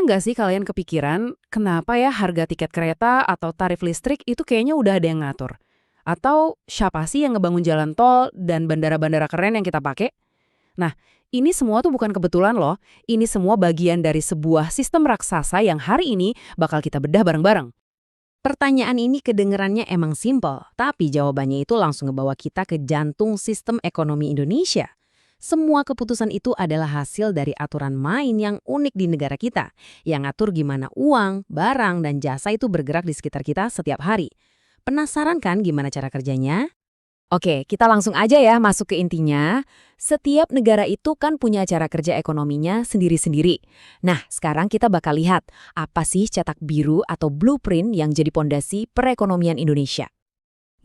Pernah nggak sih kalian kepikiran, kenapa ya harga tiket kereta atau tarif listrik itu kayaknya udah ada yang ngatur? Atau siapa sih yang ngebangun jalan tol dan bandara-bandara keren yang kita pakai? Nah, ini semua tuh bukan kebetulan loh. Ini semua bagian dari sebuah sistem raksasa yang hari ini bakal kita bedah bareng-bareng. Pertanyaan ini kedengerannya emang simpel, tapi jawabannya itu langsung ngebawa kita ke jantung sistem ekonomi Indonesia. Semua keputusan itu adalah hasil dari aturan main yang unik di negara kita, yang ngatur gimana uang, barang, dan jasa itu bergerak di sekitar kita setiap hari. Penasaran kan gimana cara kerjanya? Oke, kita langsung aja ya masuk ke intinya. Setiap negara itu kan punya cara kerja ekonominya sendiri-sendiri. Nah, sekarang kita bakal lihat apa sih cetak biru atau blueprint yang jadi pondasi perekonomian Indonesia.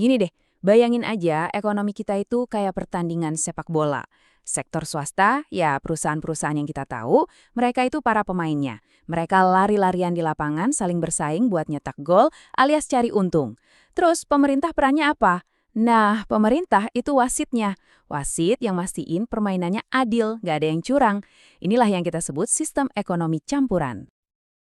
Gini deh, bayangin aja ekonomi kita itu kayak pertandingan sepak bola. Sektor swasta, ya perusahaan-perusahaan yang kita tahu, mereka itu para pemainnya. Mereka lari-larian di lapangan saling bersaing buat nyetak gol alias cari untung. Terus pemerintah perannya apa? Nah, pemerintah itu wasitnya. Wasit yang mastiin permainannya adil, nggak ada yang curang. Inilah yang kita sebut sistem ekonomi campuran.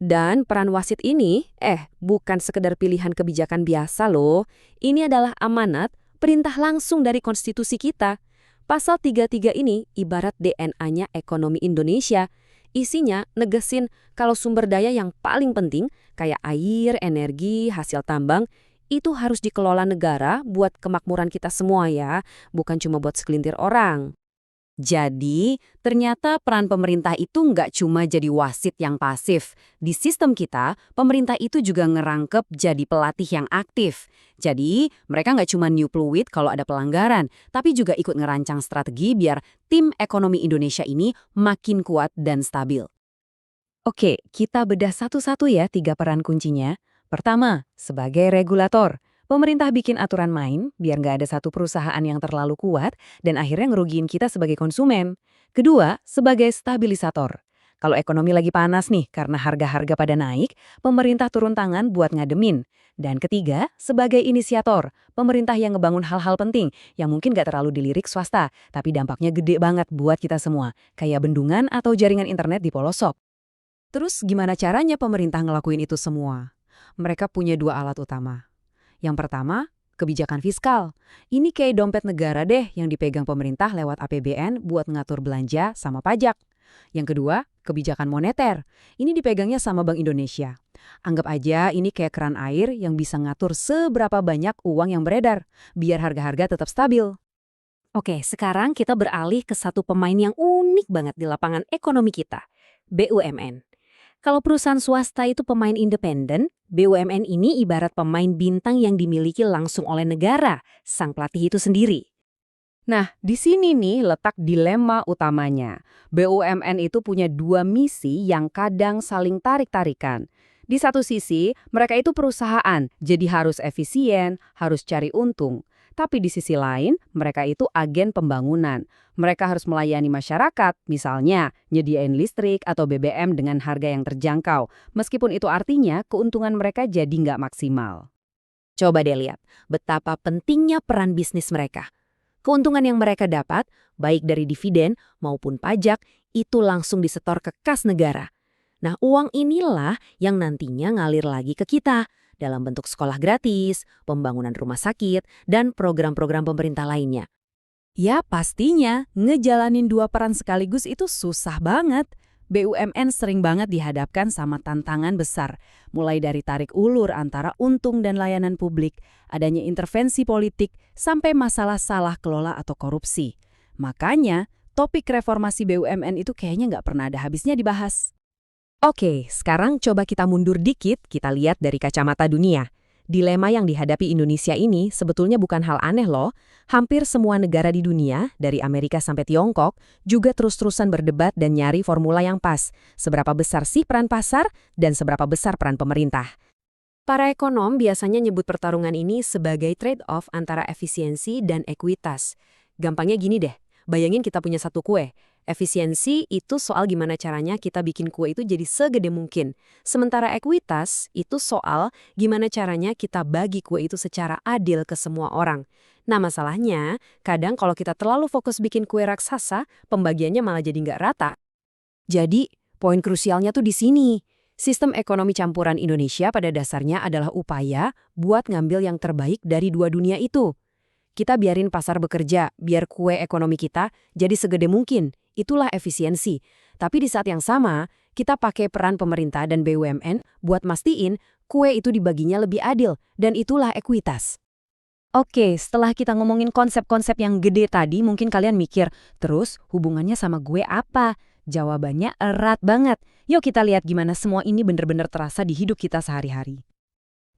Dan peran wasit ini, bukan sekedar pilihan kebijakan biasa loh. Ini adalah amanat, perintah langsung dari konstitusi kita. Pasal 33 ini ibarat DNA-nya ekonomi Indonesia. Isinya negesin kalau sumber daya yang paling penting, kayak air, energi, hasil tambang, itu harus dikelola negara buat kemakmuran kita semua ya, bukan cuma buat segelintir orang. Jadi, ternyata peran pemerintah itu nggak cuma jadi wasit yang pasif. Di sistem kita, pemerintah itu juga ngerangkep jadi pelatih yang aktif. Jadi, mereka nggak cuma new fluid kalau ada pelanggaran, tapi juga ikut ngerancang strategi biar tim ekonomi Indonesia ini makin kuat dan stabil. Oke, kita bedah satu-satu ya 3 peran kuncinya. Pertama, sebagai regulator. Pemerintah bikin aturan main biar nggak ada satu perusahaan yang terlalu kuat dan akhirnya ngerugiin kita sebagai konsumen. Kedua, sebagai stabilisator. Kalau ekonomi lagi panas nih karena harga-harga pada naik, pemerintah turun tangan buat ngademin. Dan ketiga, sebagai inisiator. Pemerintah yang ngebangun hal-hal penting yang mungkin nggak terlalu dilirik swasta, tapi dampaknya gede banget buat kita semua. Kayak bendungan atau jaringan internet di pelosok. Terus gimana caranya pemerintah ngelakuin itu semua? Mereka punya dua alat utama. Yang pertama, kebijakan fiskal. Ini kayak dompet negara deh yang dipegang pemerintah lewat APBN buat ngatur belanja sama pajak. Yang kedua, kebijakan moneter. Ini dipegangnya sama Bank Indonesia. Anggap aja ini kayak keran air yang bisa ngatur seberapa banyak uang yang beredar, biar harga-harga tetap stabil. Oke, sekarang kita beralih ke satu pemain yang unik banget di lapangan ekonomi kita, BUMN. Kalau perusahaan swasta itu pemain independen, BUMN ini ibarat pemain bintang yang dimiliki langsung oleh negara, sang pelatih itu sendiri. Nah, di sini nih letak dilema utamanya. BUMN itu punya dua misi yang kadang saling tarik-tarikan. Di satu sisi, mereka itu perusahaan, jadi harus efisien, harus cari untung. Tapi di sisi lain, mereka itu agen pembangunan. Mereka harus melayani masyarakat, misalnya nyediain listrik atau BBM dengan harga yang terjangkau. Meskipun itu artinya keuntungan mereka jadi nggak maksimal. Coba deh lihat betapa pentingnya peran bisnis mereka. Keuntungan yang mereka dapat, baik dari dividen maupun pajak, itu langsung disetor ke kas negara. Nah, uang inilah yang nantinya ngalir lagi ke kita dalam bentuk sekolah gratis, pembangunan rumah sakit, dan program-program pemerintah lainnya. Ya pastinya, ngejalanin dua peran sekaligus itu susah banget. BUMN sering banget dihadapkan sama tantangan besar, mulai dari tarik ulur antara untung dan layanan publik, adanya intervensi politik, sampai masalah salah kelola atau korupsi. Makanya, topik reformasi BUMN itu kayaknya nggak pernah ada habisnya dibahas. Oke, sekarang coba kita mundur dikit, kita lihat dari kacamata dunia. Dilema yang dihadapi Indonesia ini sebetulnya bukan hal aneh loh. Hampir semua negara di dunia, dari Amerika sampai Tiongkok, juga terus-terusan berdebat dan nyari formula yang pas. Seberapa besar sih peran pasar dan seberapa besar peran pemerintah? Para ekonom biasanya nyebut pertarungan ini sebagai trade-off antara efisiensi dan ekuitas. Gampangnya gini deh, bayangin kita punya satu kue. Efisiensi itu soal gimana caranya kita bikin kue itu jadi segede mungkin. Sementara ekuitas itu soal gimana caranya kita bagi kue itu secara adil ke semua orang. Nah masalahnya, kadang kalau kita terlalu fokus bikin kue raksasa, pembagiannya malah jadi nggak rata. Jadi, poin krusialnya tuh di sini. Sistem ekonomi campuran Indonesia pada dasarnya adalah upaya buat ngambil yang terbaik dari dua dunia itu. Kita biarin pasar bekerja, biar kue ekonomi kita jadi segede mungkin. Itulah efisiensi. Tapi di saat yang sama, kita pakai peran pemerintah dan BUMN buat mastiin kue itu dibaginya lebih adil, dan itulah ekuitas. Oke, setelah kita ngomongin konsep-konsep yang gede tadi, mungkin kalian mikir, terus hubungannya sama gue apa? Jawabannya erat banget. Yuk kita lihat gimana semua ini bener-bener terasa di hidup kita sehari-hari.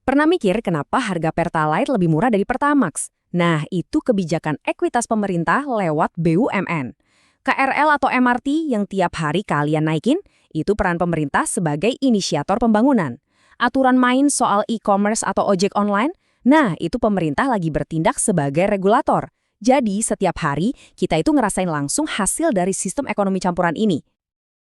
Pernah mikir kenapa harga Pertalite lebih murah dari Pertamax? Nah, itu kebijakan ekuitas pemerintah lewat BUMN. KRL atau MRT yang tiap hari kalian naikin, itu peran pemerintah sebagai inisiator pembangunan. Aturan main soal e-commerce atau ojek online, nah itu pemerintah lagi bertindak sebagai regulator. Jadi setiap hari kita itu ngerasain langsung hasil dari sistem ekonomi campuran ini.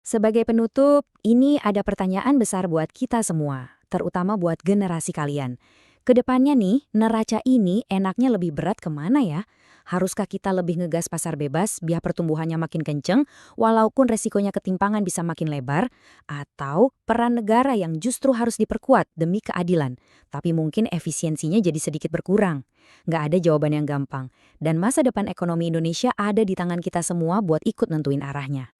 Sebagai penutup, ini ada pertanyaan besar buat kita semua, terutama buat generasi kalian. Kedepannya nih, neraca ini enaknya lebih berat kemana ya? Haruskah kita lebih ngegas pasar bebas biar pertumbuhannya makin kenceng, walaupun resikonya ketimpangan bisa makin lebar? Atau peran negara yang justru harus diperkuat demi keadilan, tapi mungkin efisiensinya jadi sedikit berkurang? Nggak ada jawaban yang gampang, dan masa depan ekonomi Indonesia ada di tangan kita semua buat ikut nentuin arahnya.